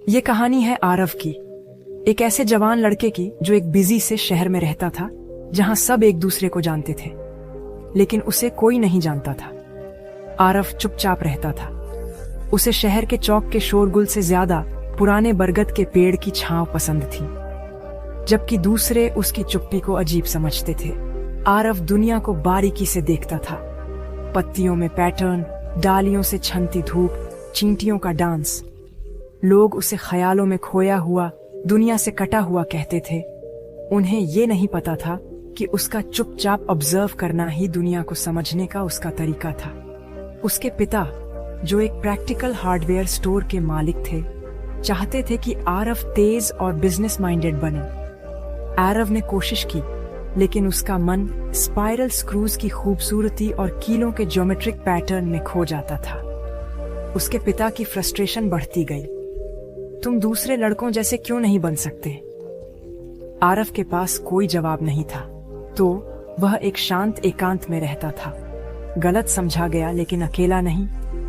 ये कहानी है आरव की, एक ऐसे जवान लड़के की जो एक बिजी से शहर में रहता था जहां सब एक दूसरे को जानते थे, लेकिन उसे कोई नहीं जानता था। आरव चुपचाप रहता था। उसे शहर के चौक के शोरगुल से ज्यादा पुराने बरगद के पेड़ की छांव पसंद थी, जबकि दूसरे उसकी चुप्पी को अजीब समझते थे। आरव दुनिया को बारीकी से देखता था, पत्तियों में पैटर्न, डालियों से छनती धूप, चींटियों का डांस। लोग उसे ख्यालों में खोया हुआ, दुनिया से कटा हुआ कहते थे। उन्हें ये नहीं पता था कि उसका चुपचाप ऑब्जर्व करना ही दुनिया को समझने का उसका तरीका था। उसके पिता, जो एक प्रैक्टिकल हार्डवेयर स्टोर के मालिक थे, चाहते थे कि आरव तेज और बिजनेस माइंडेड बने। आरव ने कोशिश की, लेकिन उसका मन स्पाइरल स्क्रूज की खूबसूरती और कीलों के ज्योमेट्रिक पैटर्न में खो जाता था। उसके पिता की फ्रस्ट्रेशन बढ़ती गई। तुम दूसरे लड़कों जैसे क्यों नहीं बन सकते? आरव के पास कोई जवाब नहीं था, तो वह एक शांत एकांत में रहता था। गलत समझा गया, लेकिन अकेला नहीं।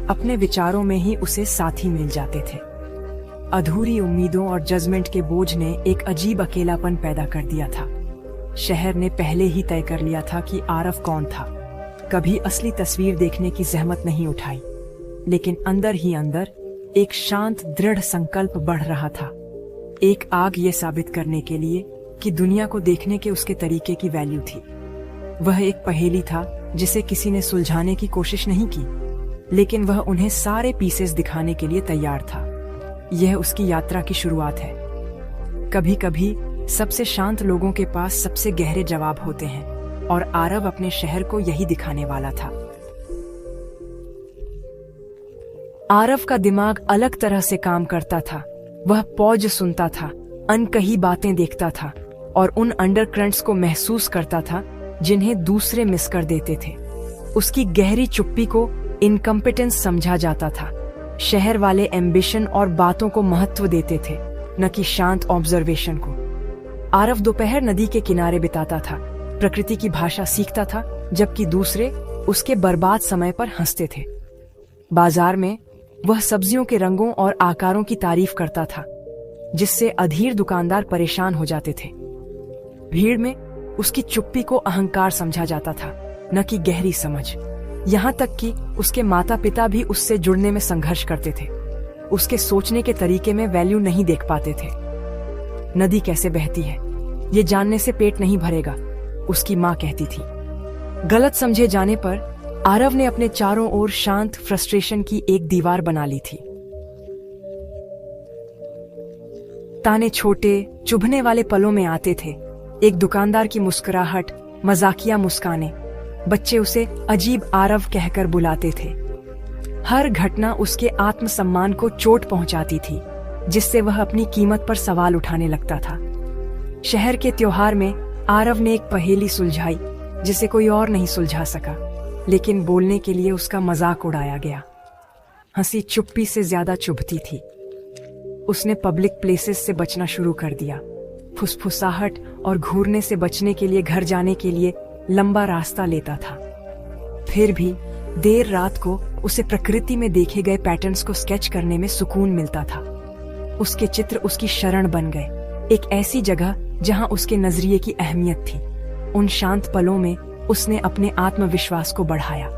अपने विचारों में ही उसे साथी मिल जाते थे। अधूरी उम्मीदों और जजमेंट के बोझ ने एक अजीब अकेलापन पैदा कर दिया था। शहर ने पहले ही तय कर लिया था कि आरव कौन था। कभी असली तस्वीर देखने की जहमत नहीं उठाई, लेकिन अंदर ही अंदर एक शांत दृढ़ संकल्प बढ़ रहा था। एक आग ये साबित करने के लिए कि दुनिया को देखने के उसके तरीके की वैल्यू थी। वह एक पहेली था जिसे किसी ने सुलझाने की कोशिश नहीं की, लेकिन वह उन्हें सारे पीसेस दिखाने के लिए तैयार था। यह उसकी यात्रा की शुरुआत है। कभी कभी सबसे शांत लोगों के पास सबसे गहरे जवाब होते हैं, और आरव अपने शहर को यही दिखाने वाला था। आरव का दिमाग अलग तरह से काम करता था। वह पॉज सुनता था, अनकही बातें देखता था और उन अंडरकरंट्स को महसूस करता था जिन्हें दूसरे मिस कर देते थे। उसकी गहरी चुप्पी को इनकम्पिटेंस समझा जाता था। शहर वाले एम्बिशन और बातों को महत्व देते थे, न कि शांत ऑब्जर्वेशन को। आरव दोपहर नदी के किनारे बिताता था, प्रकृति की भाषा सीखता था, जबकि दूसरे उसके बर्बाद समय पर हंसते थे। बाजार में वह सब्जियों के रंगों और आकारों की तारीफ करता था, जिससे अधीर दुकानदार परेशान हो जाते थे। भीड़ में उसकी चुप्पी को अहंकार समझा जाता था, न कि गहरी समझ। यहाँ तक कि उसके माता पिता भी उससे जुड़ने में संघर्ष करते थे। उसके सोचने के तरीके में वैल्यू नहीं देख पाते थे। नदी कैसे बहती है, ये जानने से पेट नहीं भरेगा, उसकी माँ कहती थी। गलत समझे जाने पर आरव ने अपने चारों ओर शांत फ्रस्ट्रेशन की एक दीवार बना ली थी। ताने छोटे, चुभने वाले पलों में आते थे। एक दुकानदार की मुस्कुराहट, मजाकिया मुस्काने, बच्चे उसे अजीब आरव कहकर बुलाते थे। हर घटना उसके आत्मसम्मान को चोट पहुंचाती थी, जिससे वह अपनी कीमत पर सवाल उठाने लगता था। शहर के त्योहार में आरव ने एक पहेली सुलझाई जिसे कोई और नहीं सुलझा सका, लेकिन बोलने के लिए उसका मजाक उड़ाया गया। हंसी चुप्पी से ज्यादा चुभती थी। उसने पब्लिक प्लेसेस से बचना शुरू कर दिया। फुसफुसाहट और घूरने से बचने के लिए घर जाने के लिए लंबा रास्ता लेता था। फिर भी देर रात को उसे प्रकृति में देखे गए पैटर्न्स को स्केच करने में सुकून मिलता था। उसके चित्र उसकी शरण बन गए, एक ऐसी जगह जहां उसके नजरिए की अहमियत थी। उन शांत पलों में उसने अपने आत्मविश्वास को बढ़ाया।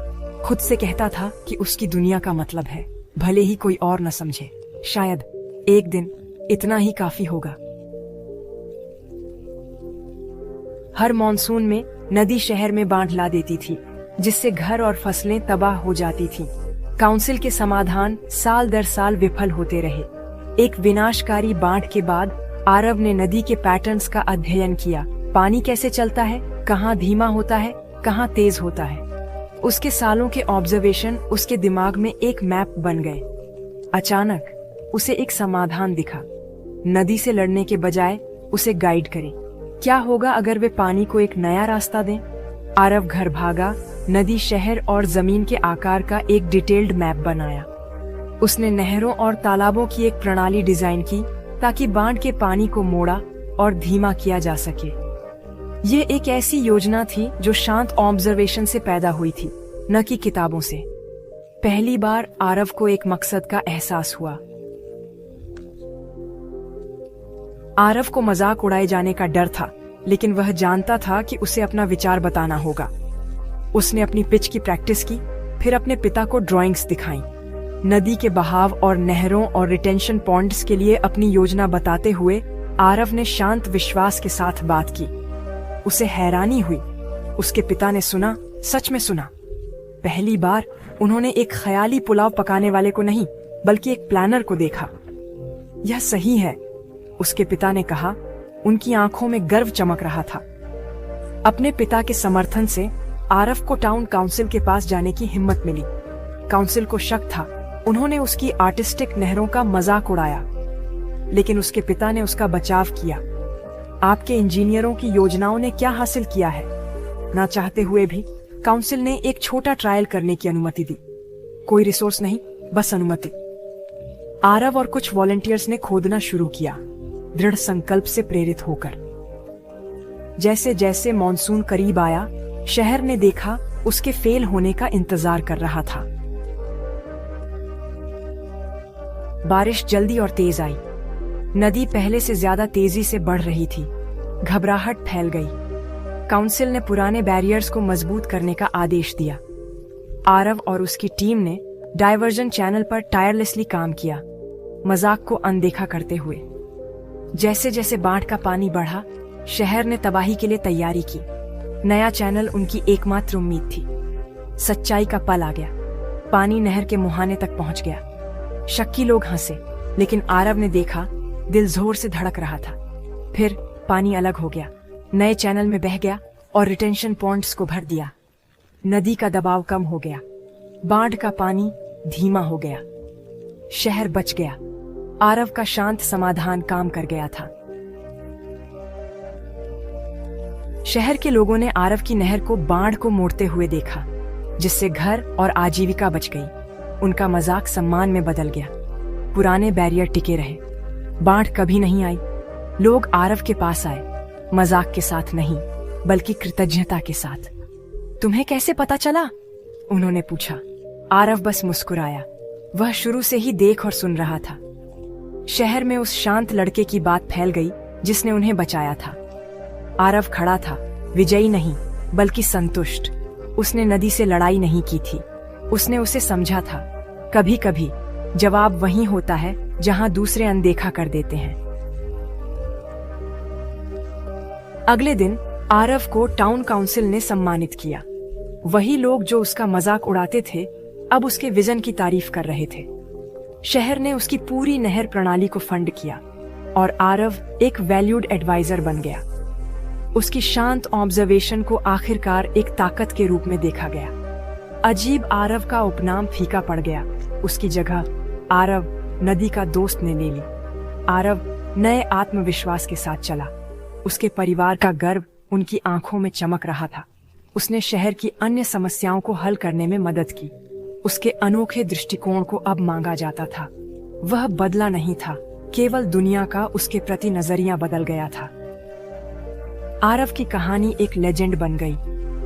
खुद से कहता था कि उसकी दुनिया का मतलब है, भले ही कोई और न समझे। शायद एक दिन इतना ही काफी होगा। हर मॉनसून में नदी शहर में बाढ़ ला देती थी, जिससे घर और फसलें तबाह हो जाती थीं। काउंसिल के समाधान साल दर साल विफल होते रहे। एक विनाशकारी बाढ़ के बाद आरव ने नदी के पैटर्न्स का अध्ययन किया। पानी कैसे चलता है, कहाँ धीमा होता है, कहाँ तेज होता है। उसके सालों के ऑब्जर्वेशन उसके दिमाग में एक मैप बन गए। अचानक उसे एक समाधान दिखा। नदी से लड़ने के बजाय उसे गाइड करे। क्या होगा अगर वे पानी को एक नया रास्ता दें? आरव घर भागा, नदी, शहर और जमीन के आकार का एक डिटेल्ड मैप बनाया। उसने नहरों और तालाबों की एक प्रणाली डिजाइन की ताकि बाढ़ के पानी को मोड़ा और धीमा किया जा सके। ये एक ऐसी योजना थी जो शांत ऑब्जर्वेशन से पैदा हुई थी, न कि किताबों से। पहली बार आरव को एक मकसद का एहसास हुआ। आरव को मजाक उड़ाए जाने का डर था, लेकिन वह जानता था कि उसे अपना विचार बताना होगा। उसने अपनी पिच की प्रैक्टिस की, फिर अपने पिता को ड्राइंग्स दिखाई। नदी के बहाव और नहरों और रिटेंशन पॉन्ड्स के लिए अपनी योजना बताते हुए आरव ने शांत विश्वास के साथ बात की। उसे हैरानी हुई। उसके पिता ने सुना, सच में सुना। पहली बार उन्होंने एक ख्याली पुलाव पकाने वाले को नहीं, बल्कि एक प्लानर को देखा। यह सही है, उसके पिता ने कहा। उनकी आंखों में गर्व चमक रहा था। अपने पिता के समर्थन से आरव को टाउन काउंसिल के पास जाने की हिम्मत मिली। काउंसिल को शक था, उन्होंने उसकी आर्टिस्टिक नहरों का मजाक उड़ाया, लेकिन उसके पिता ने उसका बचाव किया। आपके इंजीनियरों की योजनाओं ने क्या हासिल किया है? ना चाहते हुए भी काउंसिल ने एक छोटा ट्रायल करने की अनुमति दी। कोई रिसोर्स नहीं, बस अनुमति। आरव और कुछ वॉलंटियर्स ने खोदना शुरू किया, दृढ़ संकल्प से प्रेरित होकर। जैसे जैसे मॉनसून करीब आया, शहर ने देखा उसके फेल होने का इंतजार कर रहा था। बारिश जल्दी और तेज आई। नदी पहले से ज्यादा तेजी से बढ़ रही थी। घबराहट फैल गई। काउंसिल ने पुराने बैरियर्स को मजबूत करने का आदेश दिया। आरव और उसकी टीम ने डायवर्जन चैनल पर टायरलेसली काम किया, मजाक को अनदेखा करते हुए। जैसे जैसे बाढ़ का पानी बढ़ा, शहर ने तबाही के लिए तैयारी की। नया चैनल उनकी एकमात्र उम्मीद थी। सच्चाई का पल आ गया। पानी नहर के मुहाने तक पहुंच गया। शक्की लोग हंसे, लेकिन आरव ने देखा दिल जोर से धड़क रहा था। फिर पानी अलग हो गया, नए चैनल में बह गया और रिटेंशन पॉन्ड्स को भर दिया। नदी का दबाव कम हो गया, बाढ़ का पानी धीमा हो गया। शहर बच गया। आरव का शांत समाधान काम कर गया था। शहर के लोगों ने आरव की नहर को बाढ़ को मोड़ते हुए देखा, जिससे घर और आजीविका बच गई। उनका मजाक सम्मान में बदल गया। पुराने बैरियर टिके रहे। बाढ़ कभी नहीं आई। लोग आरव के पास आए, मजाक के साथ नहीं, बल्कि कृतज्ञता के साथ। तुम्हें कैसे पता चला? उन्होंने पूछा। आरव बस मुस्कुराया। वह शुरू से ही देख और सुन रहा था। शहर में उस शांत लड़के की बात फैल गई जिसने उन्हें बचाया था। आरव खड़ा था, विजयी नहीं, बल्कि संतुष्ट। उसने नदी से लड़ाई नहीं की थी, उसने उसे समझा था। कभी कभी जवाब वहीं होता है जहां दूसरे अनदेखा कर देते हैं। अगले दिन आरव को टाउन काउंसिल ने सम्मानित किया। वही लोग जो उसका मजाक उड़ाते थे, अब उसके विजन की तारीफ कर रहे थे। शहर ने उसकी पूरी नहर प्रणाली को फंड किया और आरव एक वैल्यूड एडवाइजर बन गया। उसकी शांत ऑब्जर्वेशन को आखिरकार एक ताकत के रूप में देखा गया। अजीब आरव का उपनाम फीका पड़ गया। उसकी जगह आरव नदी का दोस्त ने ले ली। आरव नए आत्मविश्वास के साथ चला। उसके परिवार का गर्व उनकी आंखों में चमक रहा था। उसने शहर की अन्य समस्याओं को हल करने में मदद की। उसके अनोखे दृष्टिकोण को अब मांगा जाता था। वह बदला नहीं था, केवल दुनिया का उसके प्रति नजरिया बदल गया था। आरव की कहानी एक लेजेंड बन गई,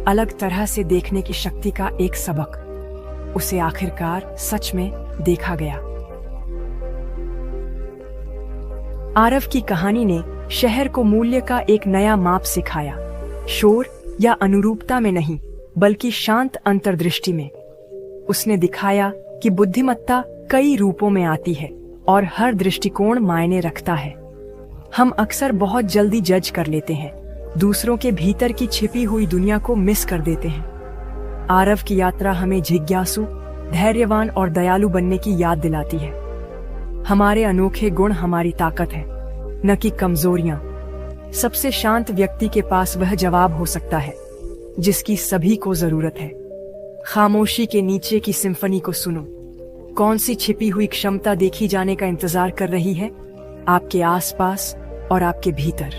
अलग तरह से देखने की शक्ति का एक सबक। उसे आखिरकार सच में देखा गया। आरव की कहानी ने शहर को मूल्य का एक नया माप सिखाया। शोर या अनुरूपता में नहीं, बल्कि शांत अंतर्दृष्टि में। उसने दिखाया कि बुद्धिमत्ता कई रूपों में आती है और हर दृष्टिकोण मायने रखता है। हम अक्सर बहुत जल्दी जज कर लेते हैं, दूसरों के भीतर की छिपी हुई दुनिया को मिस कर देते हैं। आरव की यात्रा हमें जिज्ञासु, धैर्यवान और दयालु बनने की याद दिलाती है। हमारे अनोखे गुण हमारी ताकत है, न कि कमजोरियां। सबसे शांत व्यक्ति के पास वह जवाब हो सकता है जिसकी सभी को जरूरत है। खामोशी के नीचे की सिम्फनी को सुनो। कौन सी छिपी हुई क्षमता देखी जाने का इंतजार कर रही है आपके आसपास और आपके भीतर।